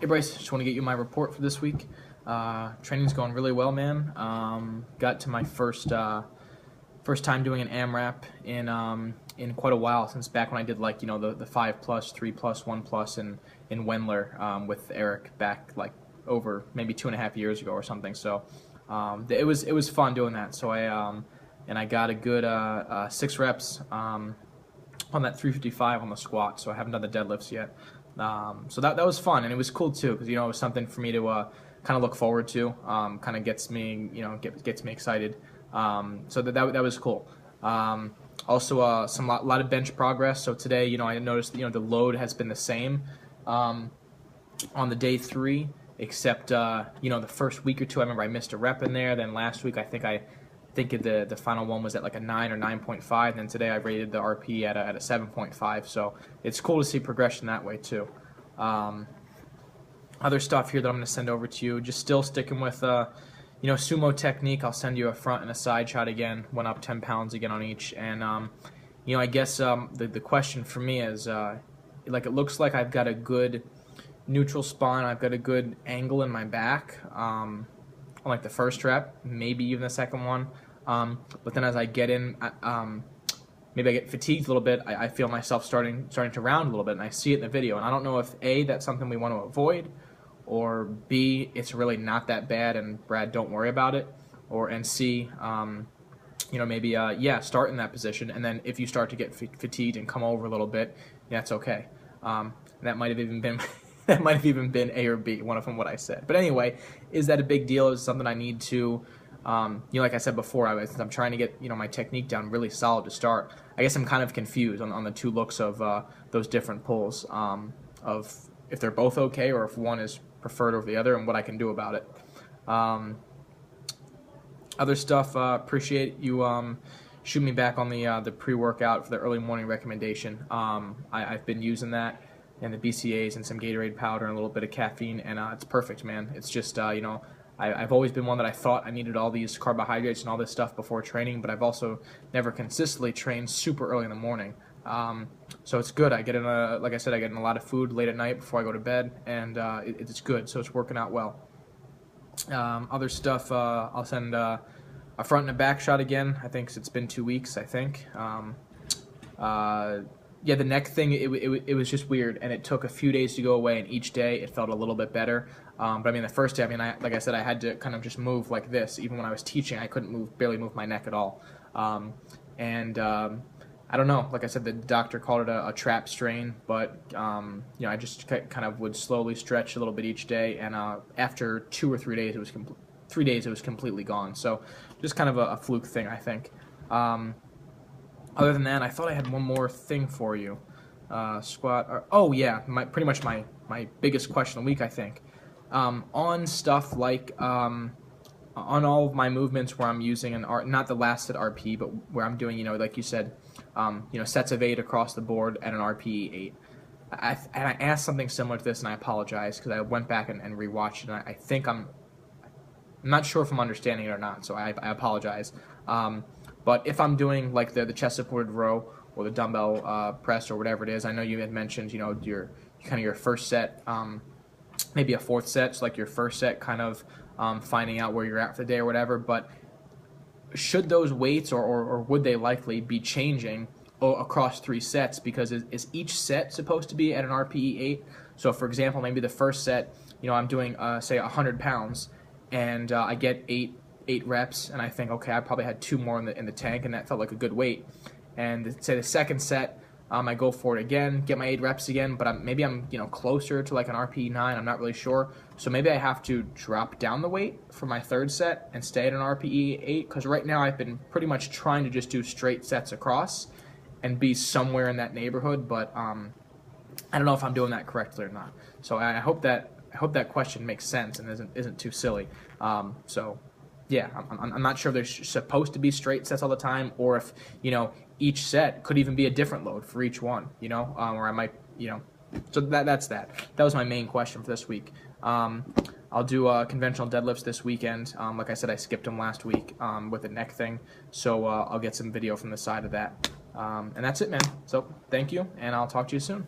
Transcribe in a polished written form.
Hey Bryce, just want to get you my report for this week. Training's going really well, man. Got to my first time doing an AMRAP in quite a while, since back when I did like the 5+, 3+, 1+ in Wendler with Eric back like over maybe 2.5 years ago or something. So it was fun doing that. So I got a good 6 reps on that 355 on the squat. So I haven't done the deadlifts yet. So that was fun, and it was cool too, because it was something for me to kind of look forward to. Kind of gets me gets me excited. So that was cool. Also, a lot of bench progress. So today, I noticed the load has been the same on the day 3, except the first week or two I remember I missed a rep in there. Then last week I think the final one was at like a 9 or 9.5. Then today I rated the RP at a 7.5. So it's cool to see progression that way too. Other stuff here that I'm going to send over to you. Just still sticking with sumo technique. I'll send you a front and a side shot again. Went up 10 pounds again on each. And I guess the question for me is like it looks like I've got a good neutral spine. I've got a good angle in my back. On like the first rep, maybe even the second one. But then as I get in, maybe I get fatigued a little bit. I feel myself starting to round a little bit, and I see it in the video. And I don't know if A, that's something we want to avoid, or B, it's really not that bad, and Brad, don't worry about it, and C, maybe start in that position, and then if you start to get fatigued and come over a little bit, that's okay. That might have even been that might have even been A or B, one of them what I said. But anyway, is that a big deal? Is it something I need to, like I said before, I'm trying to get my technique down really solid to start. I guess I'm kind of confused on the two looks of those different pulls, of if they're both okay or if one is preferred over the other, and what I can do about it. Other stuff, appreciate you shooting me back on the pre-workout for the early morning recommendation. I've been using that, and the BCAAs and some Gatorade powder and a little bit of caffeine, and it's perfect, man. It's just, I've always been one that I thought I needed all these carbohydrates and all this stuff before training, but I've also never consistently trained super early in the morning. So it's good. I get in like I said, I get in a lot of food late at night before I go to bed, and it's good. So it's working out well. Other stuff, I'll send a front and a back shot again. I think it's been 2 weeks. I think. Yeah, the neck thing, it was just weird, and it took a few days to go away, and each day it felt a little bit better. But I mean, the first day, like I said, I had to kind of just move like this. Even when I was teaching, I couldn't barely move my neck at all. I don't know. Like I said, the doctor called it a trap strain, but I just kind of would slowly stretch a little bit each day, and after 2 or 3 days, it was 3 days, it was completely gone. So just kind of a fluke thing, I think. Other than that, I thought I had one more thing for you. Squat. Oh yeah, pretty much my biggest question of the week, I think. On stuff like on all of my movements where I'm using not the last set RP, but where I'm doing like you said, sets of 8 across the board at an RPE 8. And I asked something similar to this, and I apologize because I went back and rewatched it. And I think I'm not sure if I'm understanding it or not, so I apologize. But if I'm doing like the chest supported row or the dumbbell press or whatever it is, I know you had mentioned your first set, maybe a 4th set, so like your first set kind of finding out where you're at for the day or whatever. But should those weights or would they likely be changing across 3 sets? Because is each set supposed to be at an RPE 8? So for example, maybe the first set, I'm doing say 100 pounds, and I get 8 reps, and I think, okay, I probably had 2 more in the tank, and that felt like a good weight. And say the second set, I go for it again, get my 8 reps again, but maybe I'm closer to like an RPE 9. I'm not really sure. So maybe I have to drop down the weight for my 3rd set and stay at an RPE 8, because right now I've been pretty much trying to just do straight sets across and be somewhere in that neighborhood, but I don't know if I'm doing that correctly or not. So I hope that question makes sense and isn't too silly. So yeah, I'm not sure if they're supposed to be straight sets all the time, or if each set could even be a different load for each one. Or I might So that's that. That was my main question for this week. I'll do conventional deadlifts this weekend. Like I said, I skipped them last week with the neck thing, so I'll get some video from the side of that. And that's it, man. So thank you, and I'll talk to you soon.